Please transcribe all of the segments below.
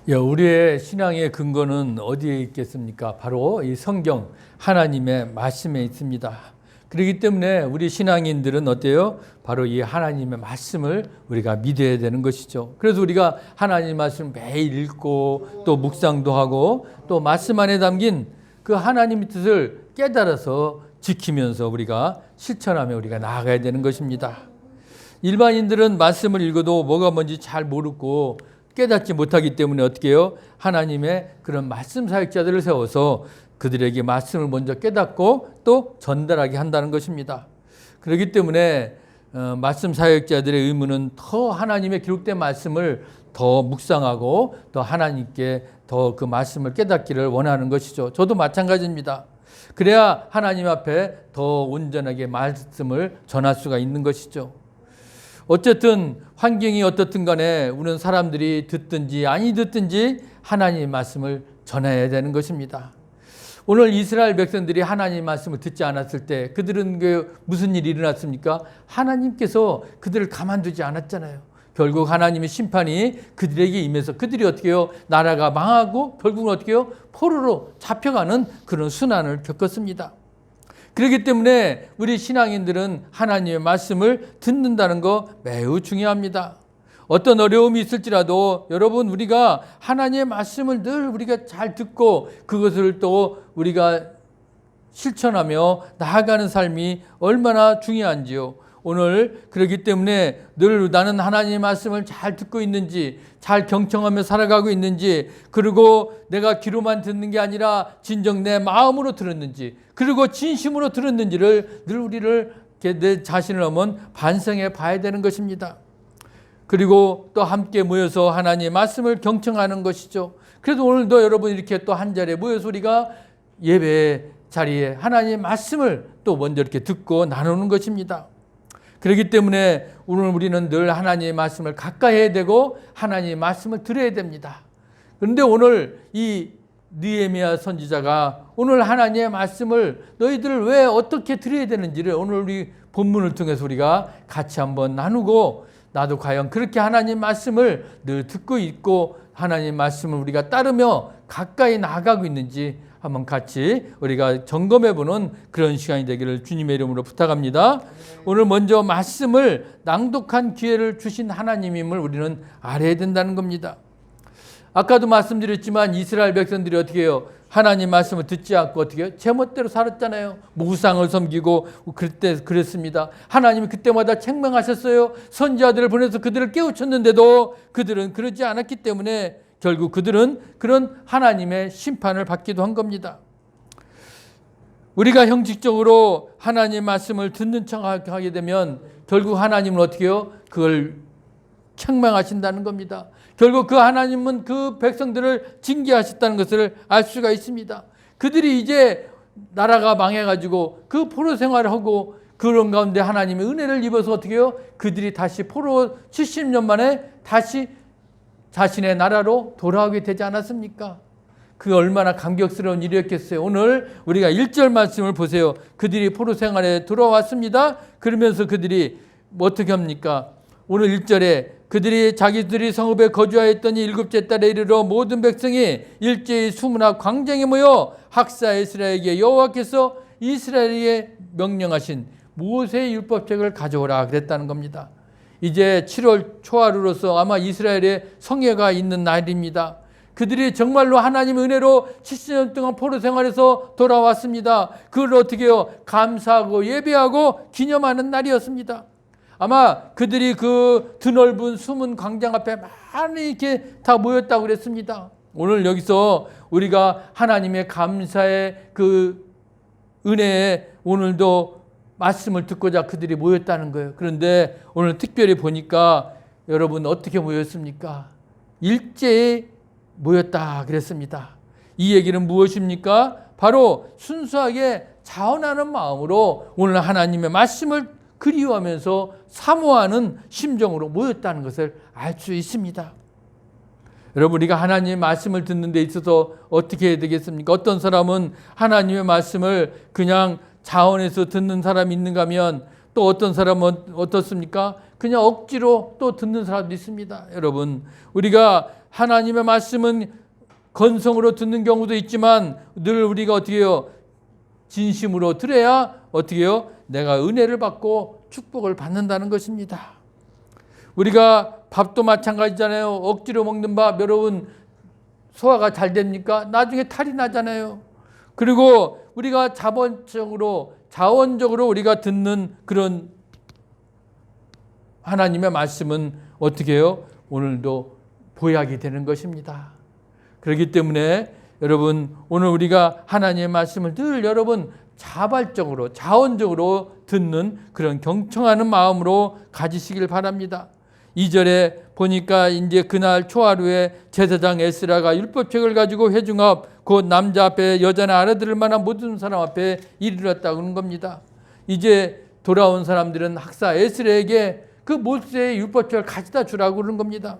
우리의 신앙의 근거는 어디에 있겠습니까? 바로 이 성경 하나님의 말씀에 있습니다. 그렇기 때문에 우리 신앙인들은 어때요? 바로 이 하나님의 말씀을 우리가 믿어야 되는 것이죠. 그래서 우리가 하나님의 말씀을 매일 읽고 또 묵상도 하고 또 말씀 안에 담긴 그 하나님의 뜻을 깨달아서 지키면서 우리가 실천하며 우리가 나아가야 되는 것입니다. 일반인들은 말씀을 읽어도 뭐가 뭔지 잘 모르고 깨닫지 못하기 때문에 어떻게 해요? 하나님의 그런 말씀 사역자들을 세워서 그들에게 말씀을 먼저 깨닫고 또 전달하게 한다는 것입니다. 그렇기 때문에 말씀 사역자들의 의무는 더 하나님의 기록된 말씀을 더 묵상하고 또 하나님께 더 그 말씀을 깨닫기를 원하는 것이죠. 저도 마찬가지입니다. 그래야 하나님 앞에 더 온전하게 말씀을 전할 수가 있는 것이죠. 어쨌든 환경이 어떻든 간에 우리는 사람들이 듣든지 아니 듣든지 하나님의 말씀을 전해야 되는 것입니다. 오늘 이스라엘 백성들이 하나님의 말씀을 듣지 않았을 때 그들은 무슨 일이 일어났습니까? 하나님께서 그들을 가만두지 않았잖아요. 결국 하나님의 심판이 그들에게 임해서 그들이 어떻게 해요? 나라가 망하고 결국은 어떻게 해요? 포로로 잡혀가는 그런 순환을 겪었습니다. 그렇기 때문에 우리 신앙인들은 하나님의 말씀을 듣는다는 거 매우 중요합니다. 어떤 어려움이 있을지라도 여러분 우리가 하나님의 말씀을 늘 우리가 잘 듣고 그것을 또 우리가 실천하며 나아가는 삶이 얼마나 중요한지요. 오늘 그렇기 때문에 늘 나는 하나님의 말씀을 잘 듣고 있는지 잘 경청하며 살아가고 있는지 그리고 내가 귀로만 듣는 게 아니라 진정 내 마음으로 들었는지 그리고 진심으로 들었는지를 늘 우리를 내 자신을 한번 반성해 봐야 되는 것입니다. 그리고 또 함께 모여서 하나님의 말씀을 경청하는 것이죠. 그래서 오늘도 여러분 이렇게 또 한 자리에 모여서 우리가 예배 자리에 하나님의 말씀을 또 먼저 이렇게 듣고 나누는 것입니다. 그렇기 때문에 오늘 우리는 늘 하나님의 말씀을 가까이 해야 되고 하나님의 말씀을 들어야 됩니다. 그런데 오늘 이 느헤미야 선지자가 오늘 하나님의 말씀을 너희들 왜 어떻게 들어야 되는지를 오늘 우리 본문을 통해서 우리가 같이 한번 나누고 나도 과연 그렇게 하나님 말씀을 늘 듣고 있고 하나님 말씀을 우리가 따르며 가까이 나아가고 있는지 한번 같이 우리가 점검해보는 그런 시간이 되기를 주님의 이름으로 부탁합니다. 오늘 먼저 말씀을 낭독한 기회를 주신 하나님임을 우리는 알아야 된다는 겁니다. 아까도 말씀드렸지만 이스라엘 백성들이 어떻게 해요? 하나님 말씀을 듣지 않고 어떻게 해요? 제멋대로 살았잖아요. 우상을 섬기고 그때 그랬습니다. 하나님이 그때마다 책망하셨어요. 선지자들을 보내서 그들을 깨우쳤는데도 그들은 그러지 않았기 때문에 결국 그들은 그런 하나님의 심판을 받기도 한 겁니다. 우리가 형식적으로 하나님의 말씀을 듣는 척하게 되면 결국 하나님은 어떻게 해요? 그걸 책망하신다는 겁니다. 결국 그 하나님은 그 백성들을 징계하셨다는 것을 알 수가 있습니다. 그들이 이제 나라가 망해가지고 그 포로 생활을 하고 그런 가운데 하나님의 은혜를 입어서 어떻게 해요? 그들이 다시 포로 70년 만에 다시 자신의 나라로 돌아오게 되지 않았습니까? 그 얼마나 감격스러운 일이었겠어요. 오늘 우리가 1절 말씀을 보세요. 그들이 포로 생활에 돌아왔습니다. 그러면서 그들이 어떻게 합니까? 오늘 1절에 그들이 자기들이 성읍에 거주하였더니 7째 달에 이르러 모든 백성이 일제히 수문화 광장에 모여 학사 에스라에게 여호와께서 이스라엘에게 명령하신 모세의 율법책을 가져오라 그랬다는 겁니다. 이제 7월 초하루로서 아마 이스라엘의 성회가 있는 날입니다. 그들이 정말로 하나님의 은혜로 70년 동안 포로 생활에서 돌아왔습니다. 그걸 어떻게 해요? 감사하고 예배하고 기념하는 날이었습니다. 아마 그들이 그 드넓은 숨은 광장 앞에 많이 이렇게 다 모였다고 그랬습니다. 오늘 여기서 우리가 하나님의 감사의 그 은혜에 오늘도 말씀을 듣고자 그들이 모였다는 거예요. 그런데 오늘 특별히 보니까 여러분 어떻게 모였습니까? 일제히 모였다 그랬습니다. 이 얘기는 무엇입니까? 바로 순수하게 자원하는 마음으로 오늘 하나님의 말씀을 그리워하면서 사모하는 심정으로 모였다는 것을 알 수 있습니다. 여러분 우리가 하나님의 말씀을 듣는 데 있어서 어떻게 해야 되겠습니까? 어떤 사람은 하나님의 말씀을 그냥 자원해서 듣는 사람이 있는가 하면 또 어떤 사람은 어떻습니까? 그냥 억지로 또 듣는 사람도 있습니다. 여러분 우리가 하나님의 말씀은 건성으로 듣는 경우도 있지만 늘 우리가 어떻게 해요? 진심으로 들어야 어떻게 해요? 내가 은혜를 받고 축복을 받는다는 것입니다. 우리가 밥도 마찬가지잖아요. 억지로 먹는 밥 여러분 소화가 잘 됩니까? 나중에 탈이 나잖아요. 그리고 우리가 자원적으로 우리가 듣는 그런 하나님의 말씀은 어떻게 해요? 오늘도 보약이 되는 것입니다. 그렇기 때문에 여러분 오늘 우리가 하나님의 말씀을 늘 여러분 자발적으로 자원적으로 듣는 그런 경청하는 마음으로 가지시길 바랍니다. 2절에 보니까 이제 그날 초하루에 제사장 에스라가 율법책을 가지고 회중 앞 곧 남자 앞에 여자나 알아들을 만한 모든 사람 앞에 이르렀다고 하는 겁니다. 이제 돌아온 사람들은 학사 에스라에게 그 모세의 율법책을 가져다 주라고 그러는 겁니다.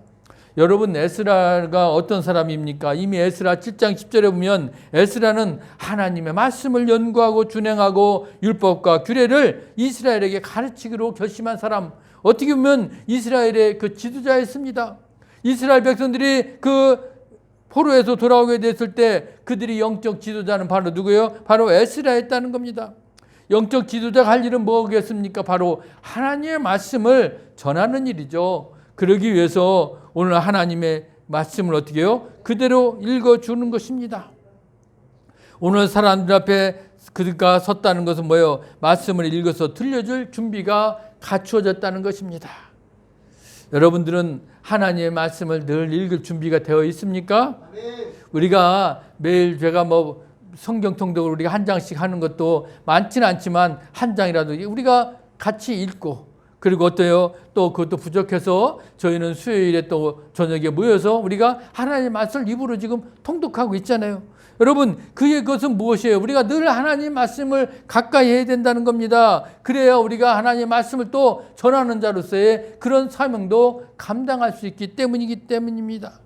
여러분 에스라가 어떤 사람입니까? 이미 에스라 7장 10절에 보면 에스라는 하나님의 말씀을 연구하고 준행하고 율법과 규례를 이스라엘에게 가르치기로 결심한 사람, 어떻게 보면 이스라엘의 그 지도자였습니다. 이스라엘 백성들이 그 포로에서 돌아오게 됐을 때 그들이 영적 지도자는 바로 누구예요? 바로 에스라였다는 겁니다. 영적 지도자가 할 일은 뭐겠습니까? 바로 하나님의 말씀을 전하는 일이죠. 그러기 위해서 오늘 하나님의 말씀을 어떻게 해요? 그대로 읽어주는 것입니다. 오늘 사람들 앞에 그가 섰다는 것은 뭐예요? 말씀을 읽어서 들려줄 준비가 갖추어졌다는 것입니다. 여러분들은 하나님의 말씀을 늘 읽을 준비가 되어 있습니까? 우리가 매일 제가 뭐 성경 통독을 우리가 한 장씩 하는 것도 많지는 않지만 한 장이라도 우리가 같이 읽고 그리고 어때요? 또 그것도 부족해서 저희는 수요일에 또 저녁에 모여서 우리가 하나님의 말씀을 입으로 지금 통독하고 있잖아요. 여러분 그것은 무엇이에요? 우리가 늘 하나님의 말씀을 가까이 해야 된다는 겁니다. 그래야 우리가 하나님의 말씀을 또 전하는 자로서의 그런 사명도 감당할 수 있기 때문입니다.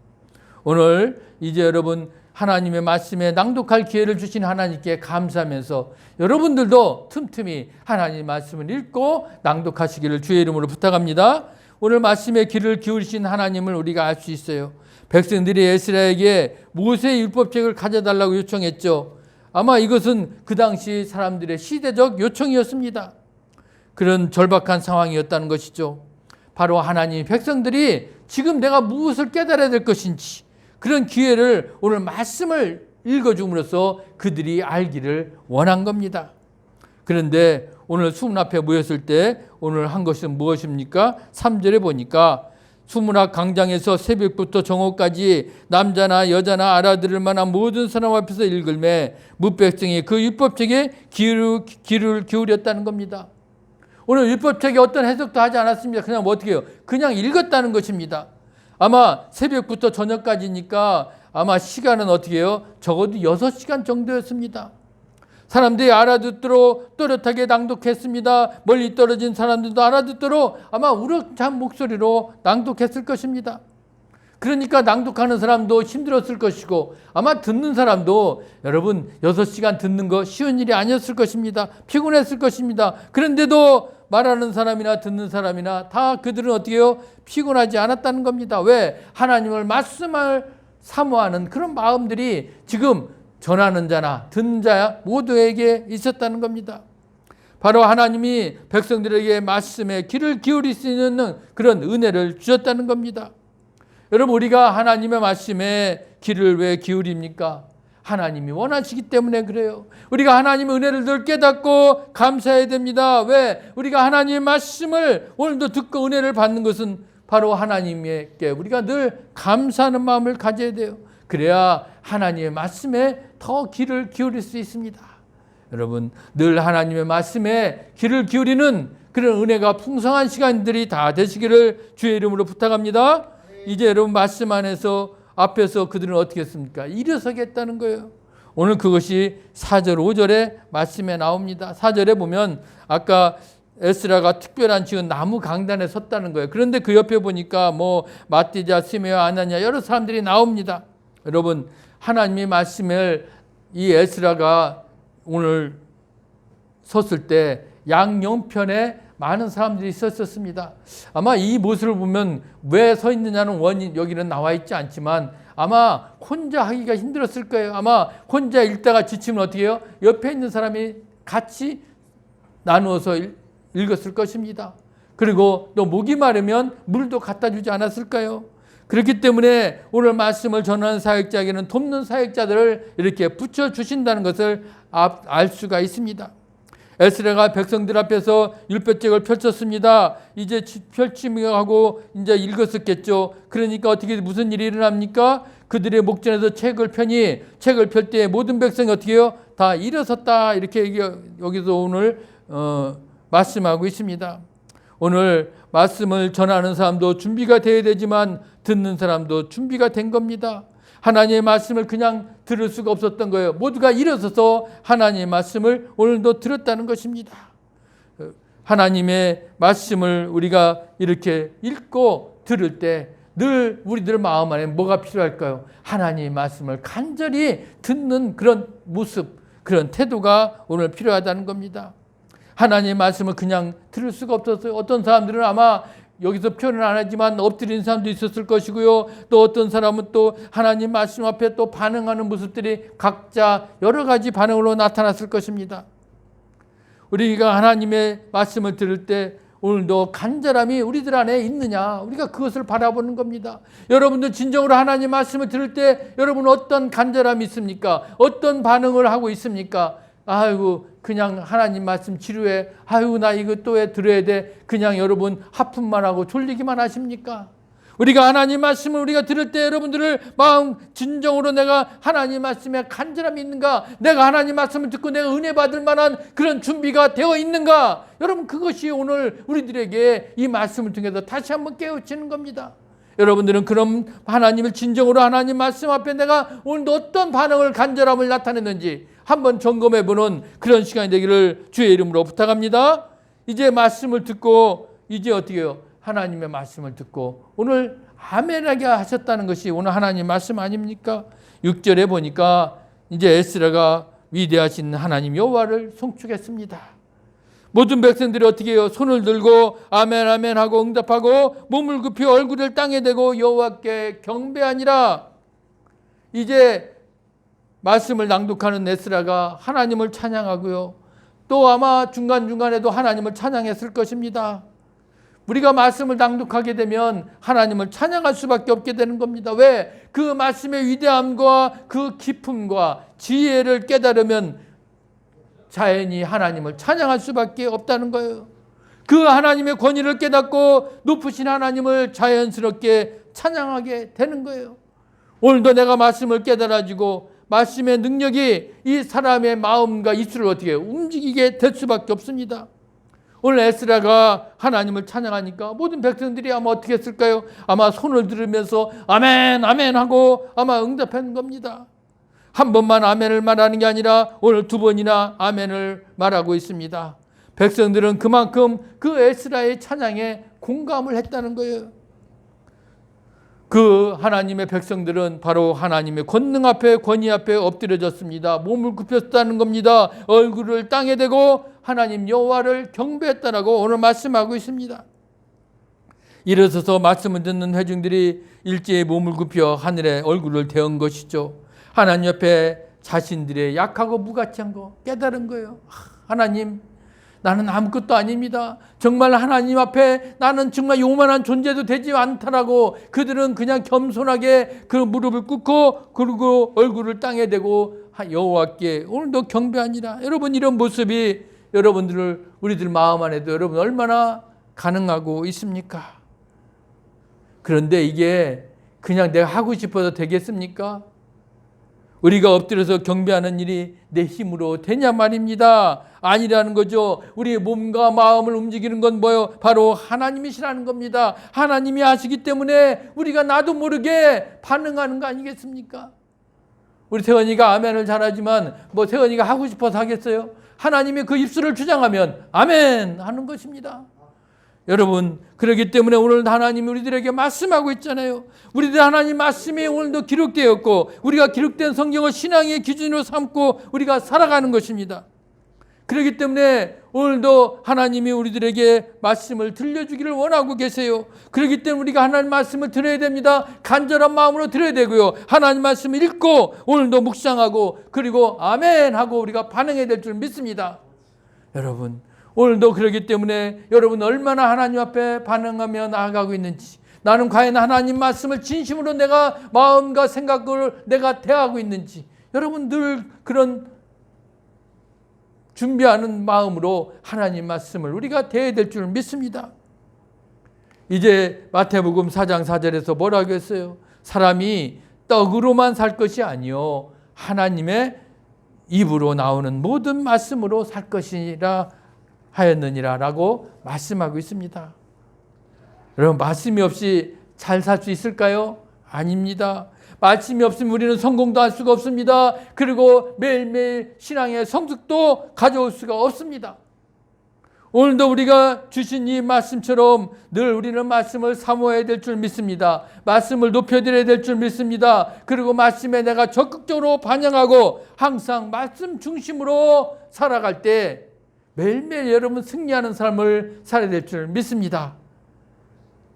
오늘 이제 여러분 하나님의 말씀에 낭독할 기회를 주신 하나님께 감사하면서 여러분들도 틈틈이 하나님의 말씀을 읽고 낭독하시기를 주의 이름으로 부탁합니다. 오늘 말씀에 귀를 기울이신 하나님을 우리가 알 수 있어요. 백성들이 에스라에게 모세의 율법책을 가져달라고 요청했죠. 아마 이것은 그 당시 사람들의 시대적 요청이었습니다. 그런 절박한 상황이었다는 것이죠. 바로 하나님 백성들이 지금 내가 무엇을 깨달아야 될 것인지 그런 기회를 오늘 말씀을 읽어줌으로써 그들이 알기를 원한 겁니다. 그런데 오늘 수문 앞에 모였을 때 오늘 한 것은 무엇입니까? 3절에 보니까 수문학 강장에서 새벽부터 정오까지 남자나 여자나 알아들을 만한 모든 사람 앞에서 읽을매 무백성이 그 율법책에 귀를 기울였다는 겁니다. 오늘 율법책에 어떤 해석도 하지 않았습니다. 그냥 뭐 어떻게 해요? 그냥 읽었다는 것입니다. 아마 새벽부터 저녁까지니까 아마 시간은 어떻게 해요? 적어도 6시간 정도였습니다. 사람들이 알아듣도록 또렷하게 낭독했습니다. 멀리 떨어진 사람들도 알아듣도록 아마 우렁찬 목소리로 낭독했을 것입니다. 그러니까 낭독하는 사람도 힘들었을 것이고 아마 듣는 사람도 여러분 6시간 듣는 거 쉬운 일이 아니었을 것입니다. 피곤했을 것입니다. 그런데도 말하는 사람이나 듣는 사람이나 다 그들은 어떻게 해요? 피곤하지 않았다는 겁니다. 왜? 하나님을 말씀을 사모하는 그런 마음들이 지금 전하는 자나 듣는 자 모두에게 있었다는 겁니다. 바로 하나님이 백성들에게 말씀에 귀를 기울일 수 있는 그런 은혜를 주셨다는 겁니다. 여러분 우리가 하나님의 말씀에 귀를 왜 기울입니까? 하나님이 원하시기 때문에 그래요. 우리가 하나님의 은혜를 늘 깨닫고 감사해야 됩니다. 왜? 우리가 하나님의 말씀을 오늘도 듣고 은혜를 받는 것은 바로 하나님께 우리가 늘 감사하는 마음을 가져야 돼요. 그래야 하나님의 말씀에 더 귀를 기울일 수 있습니다. 여러분 늘 하나님의 말씀에 귀를 기울이는 그런 은혜가 풍성한 시간들이 다 되시기를 주의 이름으로 부탁합니다. 이제 여러분 말씀 안에서 앞에서 그들은 어떻게 했습니까? 일어서겠다는 거예요. 오늘 그것이 4절 5절에 말씀에 나옵니다. 4절에 보면 아까 에스라가 특별한 지은 나무 강단에 섰다는 거예요. 그런데 그 옆에 보니까 뭐 마띠자, 시메아, 아나냐 여러 사람들이 나옵니다. 여러분 하나님의 말씀을 이 에스라가 오늘 섰을 때 양옆편에 많은 사람들이 있었습니다. 아마 이 모습을 보면 왜 서 있느냐는 원인 여기는 나와 있지 않지만 아마 혼자 하기가 힘들었을 거예요. 아마 혼자 읽다가 지치면 어떻게 해요? 옆에 있는 사람이 같이 나누어서 읽었을 것입니다. 그리고 또 목이 마르면 물도 갖다 주지 않았을까요? 그렇기 때문에 오늘 말씀을 전하는 사역자에게는 돕는 사역자들을 이렇게 붙여주신다는 것을 알 수가 있습니다. 에스라가 백성들 앞에서 율법책을 펼쳤습니다. 이제 펼침하고 이제 읽었었겠죠. 그러니까 어떻게 무슨 일이 일어납니까? 그들의 목전에서 책을 펴니 책을 펼 때 모든 백성이 어떻게 해요? 다 일어섰다. 이렇게 여기서 오늘 말씀하고 있습니다. 오늘 말씀을 전하는 사람도 준비가 되어야 되지만 듣는 사람도 준비가 된 겁니다. 하나님의 말씀을 그냥 들을 수가 없었던 거예요. 모두가 일어서서 하나님의 말씀을 오늘도 들었다는 것입니다. 하나님의 말씀을 우리가 이렇게 읽고 들을 때 늘 우리들 마음 안에 뭐가 필요할까요? 하나님의 말씀을 간절히 듣는 그런 모습, 그런 태도가 오늘 필요하다는 겁니다. 하나님의 말씀을 그냥 들을 수가 없었어요. 어떤 사람들은 아마 여기서 표현을 안 하지만 엎드린 사람도 있었을 것이고요. 또 어떤 사람은 또 하나님 말씀 앞에 또 반응하는 모습들이 각자 여러 가지 반응으로 나타났을 것입니다. 우리가 하나님의 말씀을 들을 때 오늘도 간절함이 우리들 안에 있느냐, 우리가 그것을 바라보는 겁니다. 여러분들 진정으로 하나님 말씀을 들을 때 여러분 어떤 간절함이 있습니까? 어떤 반응을 하고 있습니까? 아이고 그냥 하나님 말씀 지루해. 아이고 나 이거 또 왜 들어야 돼. 그냥 여러분 하품만 하고 졸리기만 하십니까? 우리가 하나님 말씀을 우리가 들을 때 여러분들을 마음 진정으로 내가 하나님 말씀에 간절함이 있는가? 내가 하나님 말씀을 듣고 내가 은혜 받을 만한 그런 준비가 되어 있는가? 여러분 그것이 오늘 우리들에게 이 말씀을 통해서 다시 한번 깨우치는 겁니다. 여러분들은 그럼 하나님을 진정으로 하나님 말씀 앞에 내가 오늘도 어떤 반응을 간절함을 나타냈는지 한번 점검해보는 그런 시간이 되기를 주의 이름으로 부탁합니다. 이제 말씀을 듣고 이제 어떻게 해요? 하나님의 말씀을 듣고 오늘 아멘하게 하셨다는 것이 오늘 하나님 말씀 아닙니까? 6절에 보니까 이제 에스라가 위대하신 하나님 여호와를 송축했습니다. 모든 백성들이 어떻게 해요? 손을 들고 아멘 아멘 하고 응답하고 몸을 굽혀 얼굴을 땅에 대고 여호와께 경배하니라. 이제 말씀을 낭독하는 에스라가 하나님을 찬양하고요. 또 아마 중간중간에도 하나님을 찬양했을 것입니다. 우리가 말씀을 낭독하게 되면 하나님을 찬양할 수밖에 없게 되는 겁니다. 왜? 그 말씀의 위대함과 그 깊음과 지혜를 깨달으면 자연히 하나님을 찬양할 수밖에 없다는 거예요. 그 하나님의 권위를 깨닫고 높으신 하나님을 자연스럽게 찬양하게 되는 거예요. 오늘도 내가 말씀을 깨달아지고 말씀의 능력이 이 사람의 마음과 입술을 어떻게 해요? 움직이게 될 수밖에 없습니다. 오늘 에스라가 하나님을 찬양하니까 모든 백성들이 아마 어떻게 했을까요? 아마 손을 들으면서 아멘 아멘 하고 아마 응답한 겁니다. 한 번만 아멘을 말하는 게 아니라 오늘 두 번이나 아멘을 말하고 있습니다. 백성들은 그만큼 그 에스라의 찬양에 공감을 했다는 거예요. 그 하나님의 백성들은 바로 하나님의 권능 앞에 권위 앞에 엎드려졌습니다. 몸을 굽혔다는 겁니다. 얼굴을 땅에 대고 하나님 여호와를 경배했다라고 오늘 말씀하고 있습니다. 일어서서 말씀을 듣는 회중들이 일제히 몸을 굽혀 하늘에 얼굴을 대은 것이죠. 하나님 옆에 자신들의 약하고 무가치한 거 깨달은 거예요. 하나님 나는 아무것도 아닙니다. 정말 하나님 앞에 나는 정말 요만한 존재도 되지 않다라고 그들은 그냥 겸손하게 그 무릎을 꿇고 그리고 얼굴을 땅에 대고 여호와께 오늘도 경배하니라. 여러분 이런 모습이 여러분들을 우리들 마음 안에도 여러분 얼마나 가능하고 있습니까? 그런데 이게 그냥 내가 하고 싶어서 되겠습니까? 우리가 엎드려서 경배하는 일이 내 힘으로 되냐 말입니다. 아니라는 거죠. 우리의 몸과 마음을 움직이는 건 뭐예요? 바로 하나님이시라는 겁니다. 하나님이 하시기 때문에 우리가 나도 모르게 반응하는 거 아니겠습니까? 우리 태원이가 아멘을 잘하지만 뭐 태원이가 하고 싶어서 하겠어요? 하나님이 그 입술을 주장하면 아멘 하는 것입니다. 여러분 그렇기 때문에 오늘 하나님이 우리들에게 말씀하고 있잖아요. 우리들 하나님 말씀이 오늘도 기록되었고 우리가 기록된 성경을 신앙의 기준으로 삼고 우리가 살아가는 것입니다. 그렇기 때문에 오늘도 하나님이 우리들에게 말씀을 들려주기를 원하고 계세요. 그렇기 때문에 우리가 하나님 말씀을 들어야 됩니다. 간절한 마음으로 들어야 되고요. 하나님 말씀을 읽고 오늘도 묵상하고 그리고 아멘 하고 우리가 반응해야 될 줄 믿습니다. 여러분 오늘도 그렇기 때문에 여러분 얼마나 하나님 앞에 반응하며 나아가고 있는지, 나는 과연 하나님 말씀을 진심으로 내가 마음과 생각을 내가 대하고 있는지, 여러분 늘 그런 준비하는 마음으로 하나님 말씀을 우리가 대해야 될 줄 믿습니다. 이제 마태복음 4장 4절에서 뭐라고 했어요? 사람이 떡으로만 살 것이 아니요 하나님의 입으로 나오는 모든 말씀으로 살 것이라 하였느니라 라고 말씀하고 있습니다. 여러분 말씀이 없이 잘 살 수 있을까요? 아닙니다. 말씀이 없으면 우리는 성공도 할 수가 없습니다. 그리고 매일매일 신앙의 성숙도 가져올 수가 없습니다. 오늘도 우리가 주신 이 말씀처럼 늘 우리는 말씀을 사모해야 될 줄 믿습니다. 말씀을 높여드려야 될 줄 믿습니다. 그리고 말씀에 내가 적극적으로 반영하고 항상 말씀 중심으로 살아갈 때 매일매일 여러분 승리하는 삶을 살아야 될 줄 믿습니다.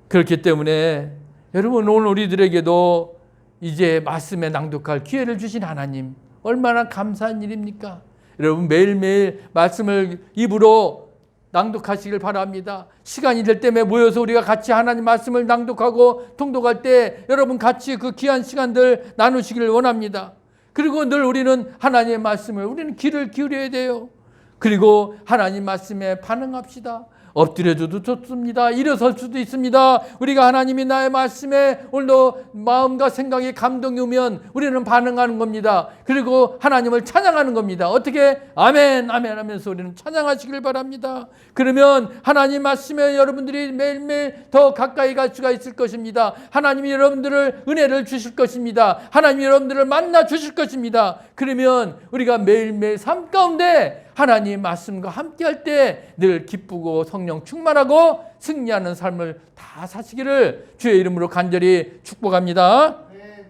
그렇기 때문에 여러분 오늘 우리들에게도 이제 말씀에 낭독할 기회를 주신 하나님 얼마나 감사한 일입니까? 여러분 매일매일 말씀을 입으로 낭독하시길 바랍니다. 시간이 될 때에 모여서 우리가 같이 하나님 말씀을 낭독하고 통독할 때 여러분 같이 그 귀한 시간들 나누시길 원합니다. 그리고 늘 우리는 하나님의 말씀을 우리는 귀를 기울여야 돼요. 그리고 하나님 말씀에 반응합시다. 엎드려줘도 좋습니다. 일어설 수도 있습니다. 우리가 하나님이 나의 말씀에 오늘도 마음과 생각이 감동이 오면 우리는 반응하는 겁니다. 그리고 하나님을 찬양하는 겁니다. 어떻게? 아멘 아멘 하면서 우리는 찬양하시길 바랍니다. 그러면 하나님 말씀에 여러분들이 매일매일 더 가까이 갈 수가 있을 것입니다. 하나님이 여러분들을 은혜를 주실 것입니다. 하나님이 여러분들을 만나 주실 것입니다. 그러면 우리가 매일매일 삶 가운데 하나님 말씀과 함께할 때 늘 기쁘고 성령 충만하고 승리하는 삶을 다 사시기를 주의 이름으로 간절히 축복합니다.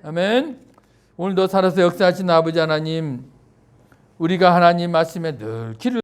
아멘. 오늘도 살아서 역사하신 아버지 하나님, 우리가 하나님 말씀에 늘 길을